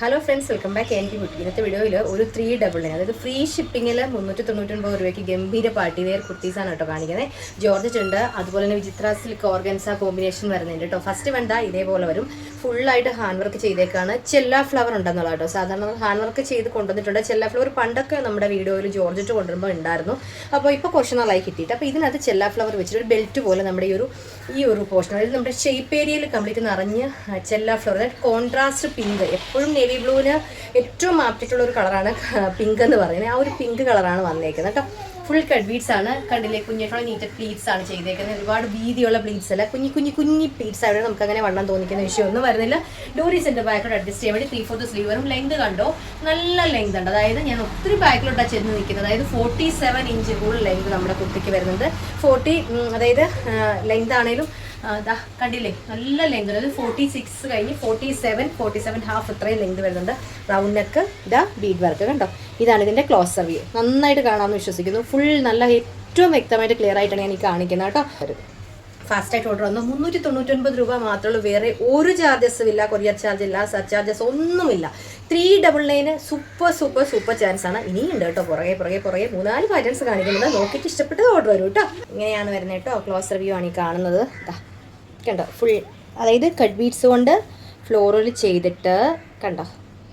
Hello friends, welcome back എൻ്റെ കുട്ടി. ഇന്നത്തെ വീഡിയോയിൽ ഒരു 399, അതായത് ഫ്രീ ഷിപ്പിങ്ങിൽ 399 രൂപയ്ക്ക് ഗംഭീര പാർട്ടി വെയർ കുർത്തീസാണ് കേട്ടോ കാണിക്കുന്നത്. ജോർജറ്റ് ഉണ്ട്, അതുപോലെ തന്നെ വിചിത്ര സിൽക്ക് ഓർഗൻസ കോമ്പിനേഷൻ വരുന്നുണ്ട് കേട്ടോ. ഫസ്റ്റ് വേണ്ട ഇതേപോലെ വരും, ഫുള്ളായിട്ട് ഹാൻഡ് വർക്ക് ചെയ്തേക്കാണ്. ചെല്ല ഫ്ലവർ ഉണ്ടെന്നുള്ള കേട്ടോ. സാധാരണ ഹാൻഡ് വർക്ക് ചെയ്ത് കൊണ്ടുവന്നിട്ടുണ്ട്. ചെല്ല ഫ്ലവർ പണ്ടൊക്കെ നമ്മുടെ വീഡിയോയിൽ ജോർജറ്റ് കൊണ്ടുവരുമ്പോൾ ഉണ്ടായിരുന്നു. അപ്പോൾ ഇപ്പോൾ കുറച്ച് നാളായി കിട്ടിയിട്ട്. അപ്പോൾ ഇതിനകത്ത് ചെല്ല ഫ്ലവർ വെച്ചിട്ട് ഒരു ബെൽറ്റ് പോലെ നമ്മുടെ ഈ ഒരു പോർഷൻ, അതായത് നമ്മുടെ ഷേപ്പ് ഏരിയയിൽ കംപ്ലീറ്റ് നിറഞ്ഞ് ചെല്ല ഫ്ലവർ, അതായത് കോൺട്രാസ്റ്റ് പിങ്ക്. എപ്പോഴും നേവി ബ്ലൂവിന് ഏറ്റവും ആപ്റ്റിട്ടുള്ള ഒരു കളറാണ് പിങ്ക് എന്ന് പറയുന്നത്. ആ ഒരു പിങ്ക് കളറാണ് വന്നേക്കുന്നത് കേട്ടോ. ഫുൾ കട്ട് ബീഡ്സ് ആണ്. കണ്ടില്ലേ, കുഞ്ഞിട്ടുള്ള നീറ്റഡ് പ്ലീറ്റ്സ് ആണ് ചെയ്തേക്കുന്നത്. ഒരുപാട് വീതിയുള്ള പ്ലീറ്റ്സ് അല്ല, കുഞ്ഞി പ്ലീറ്റ്സ് ആയതുകൊണ്ട് നമുക്ക് അങ്ങനെ വണ്ണം തോന്നിക്കുന്ന വിഷയമൊന്നും വരുന്നില്ല. ഡോറീസിന്റെ ബാക്കോട്ട് അഡ്ജസ്റ്റ് ചെയ്യാൻ വേണ്ടി 3/4 സ്ലീവ് വരും. ലെങ്ത് കണ്ടോ, നല്ല ലെങ്ത് ഉണ്ട്. അതായത് ഞാൻ ഒത്തിരി ബാക്കിലോട്ടാണ് ചെന്ന് നിൽക്കുന്നത്. അതായത് 47 ഇഞ്ച് കൂടുതൽ ലെങ്ത് നമ്മുടെ കുർത്തിക്ക് വരുന്നുണ്ട്. 40, അതായത് ലെങ്ത് ആണെങ്കിലും കണ്ടില്ലേ, നല്ല ലെങ്ത്. അതായത് 46 കഴിഞ്ഞ് 47.5 ഇത്രയും ലെങ്ത് വരുന്നുണ്ട്. റൗണ്ട് നെക്ക്, ഇതാ ബീഡ് വർക്ക് കണ്ടോ. ഇതാണ് ഇതിൻ്റെ ക്ലോസർ വ്യൂ. നന്നായിട്ട് കാണാമെന്ന് വിശ്വസിക്കുന്നു. ഫുൾ നല്ല ഏറ്റവും വ്യക്തമായിട്ട് ക്ലിയർ ആയിട്ടാണ് ഞാൻ ഈ കാണിക്കുന്നത് കേട്ടോ. ഫാസ്റ്റായിട്ട് ഓർഡർ വന്നു. 399 രൂപ മാത്രമേ ഉള്ളൂ. വേറെ ഒരു ചാർജസും ഇല്ല, കൊറിയർ ചാർജ് ഇല്ല, സർചാർജസ് ഒന്നുമില്ല. 399 സൂപ്പർ ചാൻസ് ആണ്. ഇനിയുണ്ട് കേട്ടോ, പുറകെ 3-4 പാറ്റേൺസ് കാണിക്കുന്നത്. നോക്കിയിട്ട് ഇഷ്ടപ്പെട്ടത് ഓർഡർ വരും കേട്ടോ. ഇങ്ങനെയാണ് വരുന്നത് കേട്ടോ. ക്ലോസർ വ്യൂ ആണ് ഈ കാണുന്നത്. കണ്ടോ, ഫുൾ അതായത് കട്ട് ബീഡ്സ് കൊണ്ട് ഫ്ലോറിൽ ചെയ്തിട്ട് കണ്ടോ,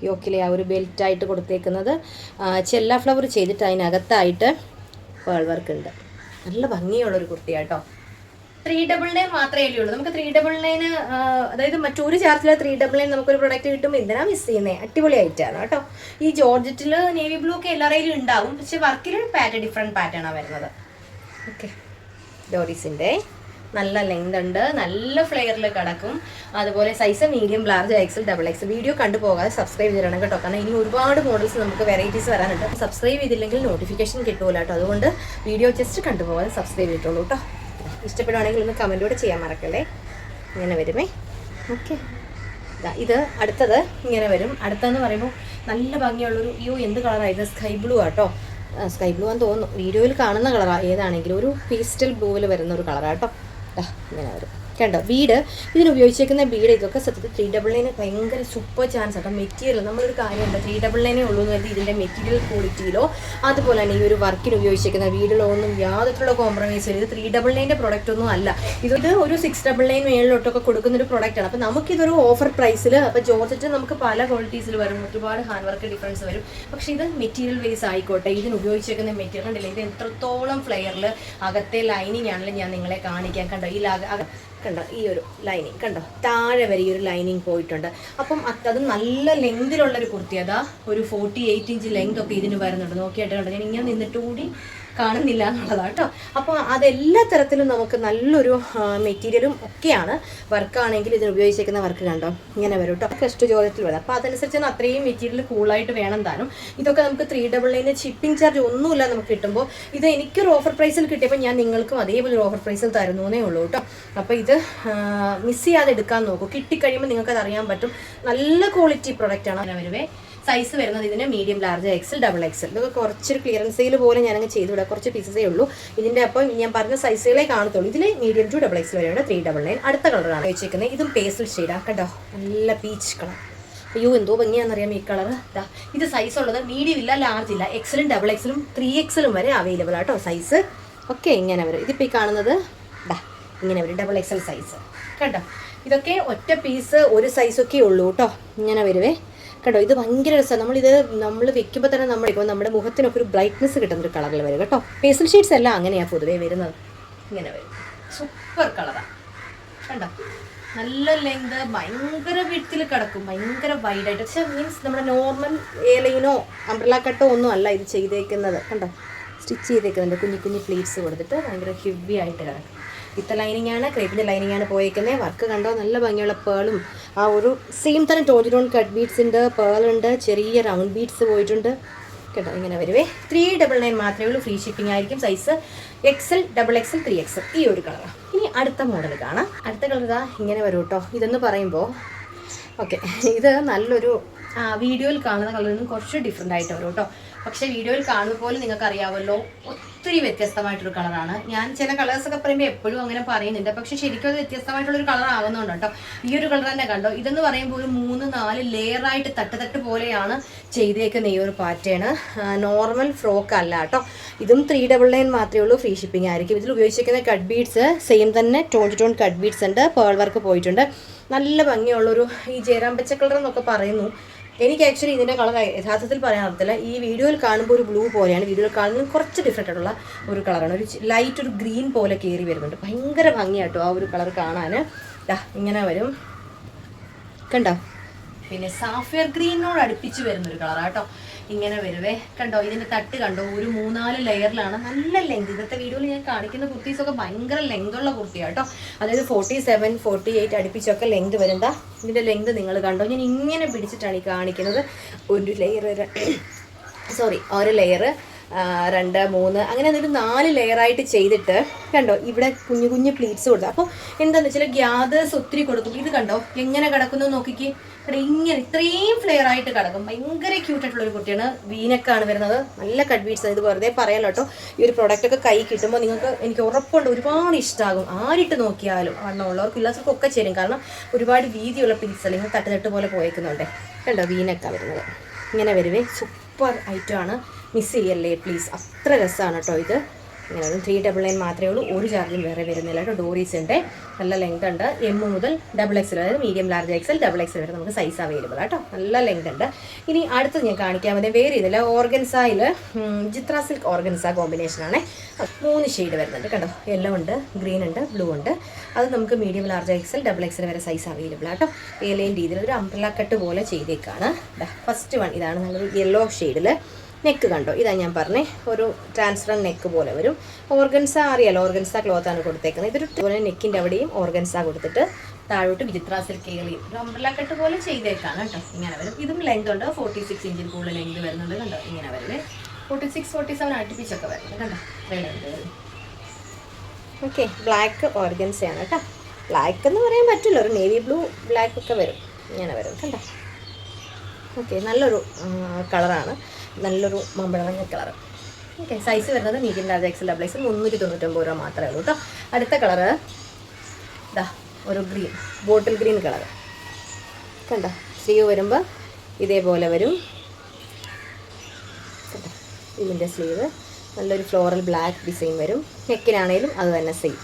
യോക്കിലെ ആ ഒരു ബെൽറ്റായിട്ട് കൊടുത്തേക്കുന്നത്. ചെല്ല ഫ്ലവർ ചെയ്തിട്ട് അതിനകത്തായിട്ട് പേൾ വർക്ക് ഉണ്ട്. നല്ല ഭംഗിയുള്ളൊരു കുർത്തിയാട്ടോ. 399 മാത്രമേ ഉള്ളൂ. നമുക്ക് 399, അതായത് മറ്റൊരു ചാർജിൽ 399 നമുക്കൊരു പ്രൊഡക്റ്റ് കിട്ടുമ്പോൾ എന്തിനാ മിസ് ചെയ്യുന്നത്? അടിപൊളി ആയിട്ടാണ് കേട്ടോ. ഈ ജോർജറ്റിൽ നേവി ബ്ലൂ ഒക്കെ എല്ലാവരെയും ഉണ്ടാവും, പക്ഷെ വർക്കിൽ ഡിഫറെൻറ്റ് പാറ്റേണാണ് വരുന്നത്. ഓക്കെ, ഡോറീസിൻ്റെ നല്ല ലെങ്ത് ഉണ്ട്, നല്ല ഫ്ലെയറിൽ കിടക്കും. അതുപോലെ size medium, large, XL, XXL. Video കണ്ടുപോകാതെ സബ്സ്ക്രൈബ് ചെയ്തിടണം കേട്ടോ, കാരണം ഇനി ഒരുപാട് മോഡൽസ് നമുക്ക് വെറൈറ്റീസ് വരാനുണ്ട്. സബ്സ്ക്രൈബ് ചെയ്തില്ലെങ്കിൽ നോട്ടിഫിക്കേഷൻ കിട്ടുമല്ലോ കേട്ടോ. അതുകൊണ്ട് വീഡിയോ ജസ്റ്റ് കണ്ടുപോകാതെ സബ്സ്ക്രൈബ് ചെയ്തിട്ടുള്ളൂ കേട്ടോ. ഇഷ്ടപ്പെടുവാണെങ്കിൽ ഒന്ന് കമൻറ്റോടെ ചെയ്യാൻ മറക്കല്ലേ. ഇങ്ങനെ വരുമേ. ഓക്കെ, ഇത് അടുത്തത് ഇങ്ങനെ വരും. അടുത്തതെന്ന് പറയുമ്പോൾ നല്ല ഭംഗിയുള്ളൊരു എന്ത് കളറായിരുന്നു? സ്കൈ ബ്ലൂ ആട്ടോ. സ്കൈ ബ്ലൂ ആണെന്ന് തോന്നുന്നു. വീഡിയോയിൽ കാണുന്ന കളറാണ്. ഏതാണെങ്കിലും ഒരു പേസ്റ്റൽ ബ്ലൂവിൽ വരുന്ന ഒരു കളറാട്ടോ. ഇങ്ങനെ വരും കണ്ടോ. ബീഡ്, ഇതിന് ഉപയോഗിച്ചേക്കുന്ന ബീഡ് ഇതൊക്കെ സത്യത്തിൽ 399 ഭയങ്കര സൂപ്പർ ചാൻസ് ആട്ടോ. മെറ്റീരിയൽ നമ്മളൊരു കാര്യമുണ്ട്, 399 ഉള്ളൂ എന്ന് പറഞ്ഞാൽ ഇതിൻ്റെ മെറ്റീരിയൽ ക്വാളിറ്റിയിലോ അതുപോലെ തന്നെ ഈ ഒരു വർക്കിന് ഉപയോഗിച്ചേക്കുന്ന ബീഡിലോ ഒന്നും യാതൊരുള്ള കോംപ്രമൈസ് ഇല്ല. ഇത് 399 പ്രൊഡക്റ്റ് ഒന്നും അല്ല. ഇത് ഒരു 699 മേളിലോട്ടൊക്കെ കൊടുക്കുന്ന ഒരു പ്രൊഡക്റ്റാണ്. അപ്പോൾ നമുക്കിതൊരു ഓഫർ പ്രൈസിൽ, അപ്പോൾ ജോർജറ്റ് നമുക്ക് പല ക്വാളിറ്റീസിൽ വരും, ഒരുപാട് ഹാൻഡ് വർക്ക് ഡിഫറൻസ് വരും. പക്ഷേ ഇത് മെറ്റീരിയൽ വേസ് ആയിക്കോട്ടെ, ഇതിന് ഉപയോഗിച്ചേക്കുന്ന മെറ്റീരിയൽ കണ്ടില്ല, ഇത് എത്രത്തോളം ഫ്ലെയറിൽ അകത്തെ ലൈനിങ് ആണെങ്കിലും ഞാൻ നിങ്ങളെ കാണിക്കാൻ. കണ്ടോ, ഈ കണ്ടോ, ഈ ഒരു ലൈനിങ് കണ്ടോ, താഴെ വരെ ഈ ഒരു ലൈനിങ് പോയിട്ടുണ്ട്. അപ്പം അത് നല്ല ലെങ്തിലുള്ളൊരു കുർത്തി. അതാ ഒരു 48 ഇഞ്ച് ലെങ്ത് ഒക്കെ ഇതിന് വരുന്നുണ്ട്. നോക്കിയിട്ട് കണ്ടോ, ഞാൻ ഇങ്ങനെ നിന്നിട്ട് കൂടി കാണുന്നില്ല എന്നുള്ളതാണ് കേട്ടോ. അപ്പോൾ അതെല്ലാ തരത്തിലും നമുക്ക് നല്ലൊരു മെറ്റീരിയലും ഒക്കെയാണ്. വർക്കാണെങ്കിൽ ഇതിന് ഉപയോഗിച്ചേക്കുന്ന വർക്ക് കണ്ടോ ഇങ്ങനെ വരും കേട്ടോ. ഫസ്റ്റ് ജോർജറ്റിൽ വരും. അപ്പോൾ അതനുസരിച്ച് അത്രയും മെറ്റീരിയൽ കൂളായിട്ട് വേണം താനും. ഇതൊക്കെ നമുക്ക് 399 ഷിപ്പിംഗ് ചാർജ് ഒന്നുമില്ല നമുക്ക് കിട്ടുമ്പോൾ. ഇത് എനിക്കൊരു ഓഫർ പ്രൈസിൽ കിട്ടിയപ്പോൾ ഞാൻ നിങ്ങൾക്കും അതേപോലെ ഒരു ഓഫർ പ്രൈസിൽ തരുന്നേ ഉള്ളൂ കേട്ടോ. അപ്പോൾ ഇത് മിസ് ചെയ്യാതെ എടുക്കാൻ നോക്കൂ. കിട്ടിക്കഴിയുമ്പോൾ നിങ്ങൾക്കത് അറിയാൻ പറ്റും. നല്ല ക്വാളിറ്റി പ്രൊഡക്റ്റാണ്. അങ്ങനെ വരുവേ. സൈസ് വരുന്നത് ഇതിന് മീഡിയം, ലാർജ്, എക്സൽ, XXL. ഇതൊക്കെ കുറച്ചൊരു ക്ലിയറൻസ് സെയിൽ പോലെ ഞാനങ്ങ് ചെയ്തു വിടാം. കുറച്ച് പീസസേ ഉള്ളൂ ഇതിൻ്റെ. അപ്പം ഞാൻ പറഞ്ഞ സൈസുകളെ കാണത്തുള്ളൂ. ഇതിൽ മീഡിയം ടു XXL വരെയാണ് 399. അടുത്ത കളറാണ് വെച്ചേക്കുന്നത്. ഇതും പേസ്റ്റൽ ഷെയ്ഡാണ് കേട്ടോ. നല്ല പീച്ച് കളർ. അയ്യോ, എന്തോ ഭംഗിയാണെന്നറിയാം ഈ കളർ. ഇത് സൈസ് ഉള്ളത് മീഡിയം ഇല്ല, ലാർജ് ഇല്ല, എക്സലും XXL 3XL വരെ അവൈലബിൾ ആട്ടോ സൈസ്. ഓക്കെ, ഇങ്ങനെ വരും. ഇതിപ്പോൾ ഈ കാണുന്നത് ഇങ്ങനെ വരും, XXL സൈസ് കേട്ടോ. ഇതൊക്കെ ഒറ്റ പീസ് ഒരു സൈസൊക്കെ ഉള്ളൂ കേട്ടോ. ഇങ്ങനെ വരുവേ കേട്ടോ. ഇത് ഭയങ്കര രസമാണ്. നമ്മൾ വെക്കുമ്പോൾ തന്നെ നമ്മുടെ മുഖത്തിനൊക്കെ ഒരു ബ്രൈറ്റ്നസ് കിട്ടുന്നൊരു കളറിൽ വരും കേട്ടോ. പേസ്റ്റൽ ഷെയ്ഡ്സ് എല്ലാം അങ്ങനെയാണ് പൊതുവേ വരുന്നത്. ഇങ്ങനെ വരും, സൂപ്പർ കളറാണ് കണ്ടോ. നല്ല ലെങ്ത്, ഭയങ്കര വിഡ്ത്തിൽ കിടക്കും, ഭയങ്കര വൈഡായിട്ട്. പക്ഷേ മീൻസ് നമ്മുടെ നോർമൽ ഏലൈനോ അംബ്രല കട്ടോ ഒന്നും അല്ല ഇത് ചെയ്തേക്കുന്നത് കണ്ടോ. സ്റ്റിച്ച് ചെയ്തേക്കുന്നുണ്ട്, കുഞ്ഞി പ്ലീറ്റ്സ് കൊടുത്തിട്ട് ഭയങ്കര ഹെവി ആയിട്ട് കിടക്കും. വിത്ത് ലൈനിങ് ആണ്, ക്രേപ്പിൻ്റെ ലൈനിങ് ആണ് പോയേക്കുന്നത്. വർക്ക് കണ്ടോ, നല്ല ഭംഗിയുള്ള പേളും ആ ഒരു സെയിം തന്നെ ടോൺ കട്ട് ബീഡ്സ് ഉണ്ട്, പേളുണ്ട്, ചെറിയ റൗണ്ട് ബീഡ്സ് പോയിട്ടുണ്ട് കേട്ടോ. ഇങ്ങനെ വരുവേ. 399 മാത്രമേ ഉള്ളൂ. ഫ്രീ ഷിപ്പിംഗ് ആയിരിക്കും. Size XL, XXL, 3XL. ഈ ഒരു കളറാണ്. ഇനി അടുത്ത മോഡൽ കാണാം. അടുത്ത കളർ ഇതാ ഇങ്ങനെ വരും കേട്ടോ. ഇതെന്ന് പറയുമ്പോൾ ഓക്കെ, ഇത് നല്ലൊരു വീഡിയോയിൽ കാണുന്ന കളറിൽ നിന്ന് കുറച്ച് ഡിഫറെൻ്റ് ആയിട്ട് വരും കേട്ടോ. പക്ഷേ വീഡിയോയിൽ കാണുമ്പോൾ പോലെ നിങ്ങൾക്ക് അറിയാമല്ലോ, ഒത്തിരി വ്യത്യസ്തമായിട്ടൊരു കളറാണ്. ഞാൻ ചില കളേഴ്സൊക്കെ പറയുമ്പോൾ എപ്പോഴും അങ്ങനെ പറയുന്നുണ്ട്, പക്ഷെ ശരിക്കും അത് വ്യത്യസ്തമായിട്ടുള്ളൊരു കളർ ആകുന്നുണ്ട് കേട്ടോ. ഈ ഒരു കളർ തന്നെ കണ്ടോ, ഇതെന്ന് പറയുമ്പോൾ ഒരു 3-4 ലെയറായിട്ട് തട്ട് പോലെയാണ് ചെയ്തേക്കുന്ന ഈ ഒരു പാറ്റേൺ. നോർമൽ ഫ്രോക്ക് അല്ല കേട്ടോ. ഇതും 399 മാത്രമേ ഉള്ളൂ. ഫ്രീ ഷിപ്പിംഗ് ആയിരിക്കും. ഇതിൽ ഉപയോഗിച്ചിരിക്കുന്ന കട്ട് ബീഡ്സ് സെയിം തന്നെ tone to tone cut beads ഉണ്ട്. പേൾ വർക്ക് പോയിട്ടുണ്ട്. നല്ല ഭംഗിയുള്ളൊരു ഈ ജയറാം പച്ച കളർ എന്നൊക്കെ പറയുന്നു. എനിക്ക് ആക്ച്വലി ഇതിൻ്റെ കളർ യഥാർത്ഥത്തിൽ പറയാൻ പറ്റില്ല. ഈ വീഡിയോയിൽ കാണുമ്പോൾ ഒരു ബ്ലൂ പോലെയാണ്, വീഡിയോയിൽ കാണുന്നത് കുറച്ച് ഡിഫറെൻ്റ് ആയിട്ടുള്ള ഒരു കളറാണ്. ഒരു ലൈറ്റ് ഒരു ഗ്രീൻ പോലെ കയറി വരുന്നുണ്ട്. ഭയങ്കര ഭംഗിയാട്ടോ ആ ഒരു കളർ കാണാൻ. ഇങ്ങനെ വരും കണ്ടോ. പിന്നെ സാഫിയർ ഗ്രീനോട് അടുപ്പിച്ച് വരുന്നൊരു കളറാട്ടോ. ഇങ്ങനെ വരുവേ കണ്ടോ. ഇതിൻ്റെ തട്ട് കണ്ടോ, ഒരു 3-4 ലെയറിലാണ്. നല്ല ലെങ്ത്. ഇന്നത്തെ വീഡിയോയിൽ ഞാൻ കാണിക്കുന്ന കുർത്തീസൊക്കെ ഭയങ്കര ലെങ്തുള്ള കുർത്തിയാട്ടോ. അതായത് 47, 48 അടുപ്പിച്ചൊക്കെ ലെങ്ത് വരുന്ന. ഇതിൻ്റെ ലെങ്ത് നിങ്ങൾ കണ്ടോ. ഞാൻ ഇങ്ങനെ പിടിച്ചിട്ടാണ് ഈ കാണിക്കുന്നത്. ഒരു ലെയർ ഒരു ലെയർ 2, 3 അങ്ങനെ എന്നിട്ട് 4 ലെയറായിട്ട് ചെയ്തിട്ട് കണ്ടോ ഇവിടെ കുഞ്ഞു കുഞ്ഞു പ്ലീറ്റ്സ് കൊടുത്തു. അപ്പോൾ എന്താണെന്ന് വെച്ചാൽ ഗ്യാദേഴ്സ് ഒത്തിരി കൊടുക്കും. ഇത് കണ്ടോ എങ്ങനെ കിടക്കുന്നു നോക്കിക്ക്. ഇങ്ങനെ ഇത്രയും ഫ്ലെയർ ആയിട്ട് കിടക്കും. ഭയങ്കര ക്യൂട്ടായിട്ടുള്ളൊരു കുട്ടിയാണ്. വീനക്കാണ് വരുന്നത്. നല്ല കട്ട് ബീഡ്സ്. ഇത് വെറുതെ പറയാലോ കേട്ടോ. ഈ ഒരു പ്രൊഡക്റ്റൊക്കെ കൈ കിട്ടുമ്പോൾ നിങ്ങൾക്ക് എനിക്ക് ഉറപ്പുണ്ട് ഒരുപാട് ഇഷ്ടമാകും. ആരിട്ട് നോക്കിയാലും വണ്ണമുള്ളവർക്കും ഇല്ലാത്തവർക്കൊക്കെ ചേരും. കാരണം ഒരുപാട് വീതിയുള്ള പ്ലീറ്റ്സ് അല്ലെങ്കിൽ തട്ട് പോലെ പോയേക്കുന്നുണ്ട്. കണ്ടോ വീനക്കാണ് വരുന്നത്. ഇങ്ങനെ വരുവേ സൂപ്പർ ഐറ്റമാണ്. മിസ് ചെയ്യല്ലേ പ്ലീസ്. അത്ര രസമാണ് കേട്ടോ ഇത്. ഇങ്ങനെ 399 മാത്രമേ ഉള്ളൂ. ഒരു ചാർജും വേറെ വരുന്നില്ല കേട്ടോ. ഡോറീസിൻ്റെ നല്ല ലെങ്ത് ഉണ്ട്. M മുതൽ XXL, അതായത് മീഡിയം ലാർജ് XL XXL വരെ നമുക്ക് സൈസ് അവൈലബിൾ ആട്ടോ. നല്ല ലെങ്ത് ഉണ്ട്. ഇനി അടുത്തത് ഞാൻ കാണിക്കാൻ മതി വേറെ ഇതില്ല. ഓർഗൻസായിൽ ചിത്ര സിൽക്ക് ഓർഗൻസ കോമ്പിനേഷനാണ്. 3 ഷെയ്ഡ് വരുന്നുണ്ട് കണ്ടോ. യെല്ലോ ഉണ്ട്, ഗ്രീൻ ഉണ്ട്, ബ്ലൂ ഉണ്ട്. അത് നമുക്ക് മീഡിയം ലാർജ് XL XXL വരെ സൈസ് അവൈലബിൾ ആട്ടോ. ഏലയും രീതിയിൽ ഒരു അംബ്രല്ല കട്ട് പോലെ ചെയ്തേക്കാണ്. ഫസ്റ്റ് വൺ ഇതാണ്. നല്ലൊരു യെല്ലോ ഷെയ്ഡിൽ. നെക്ക് കണ്ടോ, ഇതാ ഞാൻ പറഞ്ഞേ ഒരു ട്രാൻസ്പറൻറ്റ് നെക്ക് പോലെ വരും. ഓർഗൻസ അറിയാലോ, ഓർഗൻസ ക്ലോത്താണ് കൊടുത്തേക്കുന്നത്. ഇതൊരു പോലെ നെക്കിൻ്റെ അവിടെയും ഓർഗൻസ കൊടുത്തിട്ട് താഴോട്ട് വിചിത്ര സിൽക്ക് ഏലിയും ഒരു അംബ്രല്ല കട്ട് പോലെ ചെയ്തേക്കാണ് കേട്ടോ. ഇങ്ങനെ വരും. ഇതും ലെങ്ത് ഉണ്ട്. 46 ഇഞ്ചിൽ കൂടുതൽ ലെങ്ത് വരുന്നുണ്ട് കണ്ടോ. ഇങ്ങനെ വരുന്നത് 46, 47 അടുപ്പിച്ചൊക്കെ വരുന്നത് കണ്ടോ. ഇത്രയും ലെങ്ത് വരും. ഓക്കെ, ബ്ലാക്ക് ഓർഗൻസയാണ് കേട്ടോ. ബ്ലാക്ക് എന്ന് പറയാൻ പറ്റില്ല, ഒരു നേവി ബ്ലൂ ബ്ലാക്ക് ഒക്കെ വരും. ഇങ്ങനെ വരും കണ്ടോ. ഓക്കെ, നല്ലൊരു കളറാണ്. നല്ലൊരു മമ്പഴമഞ്ഞ കളർ. ഓക്കെ, സൈസ് വരുന്നത് മീഡിയം ലാർജ് XL XXL 399 രൂപ മാത്രമേ ഉള്ളൂ കേട്ടോ. അടുത്ത കളറ് ഇതാ ഒരു ഗ്രീൻ, ബോട്ടിൽ ഗ്രീൻ കളർ കണ്ടോ. സ്ലീവ് വരുമ്പോൾ ഇതേപോലെ വരും കണ്ടോ. ഇതിൻ്റെ സ്ലീവ് നല്ലൊരു ഫ്ലോറൽ ബ്ലാക്ക് ഡിസൈൻ വരും. നെക്കിനാണേലും അത് തന്നെ സെയിം.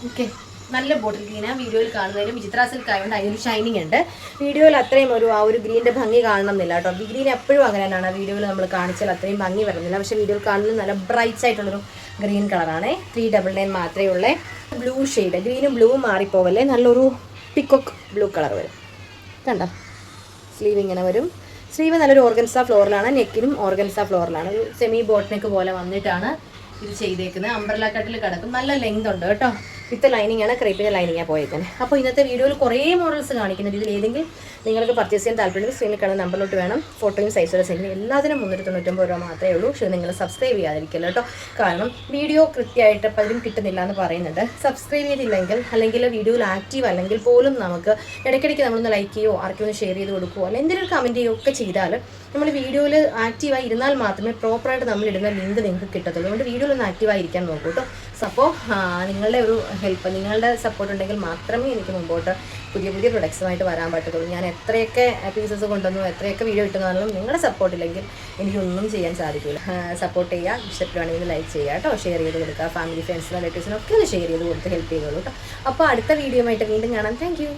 ഓക്കെ, നല്ല ബോട്ടിൽ ഗ്രീനാണ്. വീഡിയോയിൽ കാണുന്നതിലും വിചിത്ര സിൽക്ക് ആയതുകൊണ്ട് അതിനൊരു ഷൈനിങ് ഉണ്ട്. വീഡിയോയിൽ അത്രയും ആ ഒരു ഗ്രീൻ്റെ ഭംഗി കാണണമെന്നില്ല കേട്ടോ. ഗ്രീൻ എപ്പോഴും അങ്ങനെ തന്നെയാണ്. വീഡിയോയിൽ നമ്മൾ കാണിച്ചാൽ അത്രയും ഭംഗി വരുന്നില്ല. പക്ഷേ വീഡിയോയിൽ കാണുന്നത് നല്ല ബ്രൈറ്റ്സ് ആയിട്ടുള്ളൊരു ഗ്രീൻ കളറാണ്. 399 മാത്രമേ ഉള്ളേ. ബ്ലൂ ഷെയ്ഡ്, ഗ്രീനും ബ്ലൂവും മാറിപ്പോവല്ലേ. നല്ലൊരു പിക്കോക്ക് ബ്ലൂ കളർ വരും കണ്ടോ. സ്ലീവ് ഇങ്ങനെ വരും. സ്ലീവ് നല്ലൊരു ഓർഗൻസ ഫ്ലോറിലാണ്. നെക്കിനും ഓർഗൻസ ഫ്ലോറിലാണ്. ഒരു സെമി ബോട്ട് നെക്ക് പോലെ വന്നിട്ടാണ് ഇത് ചെയ്തേക്കുന്നത്. അംബ്രല്ല കട്ടിൽ കിടക്കും. നല്ല ലെങ്ത് ഉണ്ട് കേട്ടോ. വിത്ത് ലൈനിങ് ആണ്, ക്രേപ്പിൻ്റെ ലൈനിങ്ങാണ് പോയേക്കുന്നത്. അപ്പോൾ ഇന്നത്തെ വീഡിയോയിൽ കുറേ മോഡൽസ് കാണിക്കുന്നുണ്ട്. ഇതിൽ ഏതെങ്കിലും നിങ്ങൾക്ക് പർച്ചേസ് ചെയ്യാൻ താല്പര്യം സ്ക്രീനിൽ കാണുന്ന നമ്പറിലോട്ട് വേണം. ഫോട്ടോയും സൈസോടെ സെൻഡ്. എല്ലാത്തിനും 399 രൂപ മാത്രമേ ഉള്ളൂ. പക്ഷേ നിങ്ങൾ സബ്സ്ക്രൈബ് ചെയ്യാതിരിക്കില്ല കേട്ടോ. കാരണം വീഡിയോ കൃത്യമായിട്ട് പലരും കിട്ടുന്നില്ല എന്ന് പറയുന്നുണ്ട്. സബ്സ്ക്രൈബ് ചെയ്തില്ലെങ്കിൽ അല്ലെങ്കിൽ വീഡിയോയിൽ ആക്റ്റീവ് അല്ലെങ്കിൽ പോലും നമുക്ക് ഇടയ്ക്കിടയ്ക്ക് നമ്മളൊന്ന് ലൈക്ക് ചെയ്യുമോ ആർക്കൊന്ന് ഷെയർ ചെയ്ത് കൊടുക്കുമോ അല്ലെങ്കിൽ എന്തെങ്കിലും കമൻറ്റ് ചെയ്യുകയോ ഒക്കെ ചെയ്താൽ നമ്മൾ വീഡിയോയിൽ ആക്റ്റീവായി ഇരുന്നാൽ മാത്രമേ പ്രോപ്പറായിട്ട് നമ്മൾ ഇടുന്ന ലിങ്ക് നിങ്ങൾക്ക് കിട്ടത്തുള്ളൂ. അതുകൊണ്ട് വീഡിയോയിൽ ഒന്ന് ആക്റ്റീവായി ഇരിക്കാൻ നോക്കൂ കേട്ടോ. അപ്പോൾ നിങ്ങളുടെ ഒരു ഹെൽപ്പ്, നിങ്ങളുടെ സപ്പോർട്ട് ഉണ്ടെങ്കിൽ മാത്രമേ എനിക്ക് മുമ്പോട്ട് പുതിയ പുതിയ പ്രൊഡക്ട്സുമായിട്ട് വരാൻ പറ്റത്തുള്ളൂ. ഞാൻ എത്രയൊക്കെ പീസസ് കൊണ്ടുവന്നു, എത്രയൊക്കെ വീഡിയോ ഇട്ടുന്നാലും നിങ്ങളുടെ സപ്പോർട്ട് ഇല്ലെങ്കിൽ എനിക്കൊന്നും ചെയ്യാൻ സാധിക്കില്ല. സപ്പോർട്ട് ചെയ്യുക, ഇഷ്ടപ്പെടുകയാണെങ്കിൽ ലൈക്ക് ചെയ്യുക കേട്ടോ. ഷെയർ ചെയ്ത് കൊടുക്കുക. ഫാമിലി ഫ്രണ്ട്സിനും റിലേറ്റീവ്സിനും ഒക്കെ ഒന്ന് ഷെയർ ചെയ്ത് കൊടുത്ത് ഹെൽപ്പ് ചെയ്തോളൂ കേട്ടോ. അപ്പോൾ അടുത്ത വീഡിയോയുമായിട്ട് വീണ്ടും കാണാം. Thank you.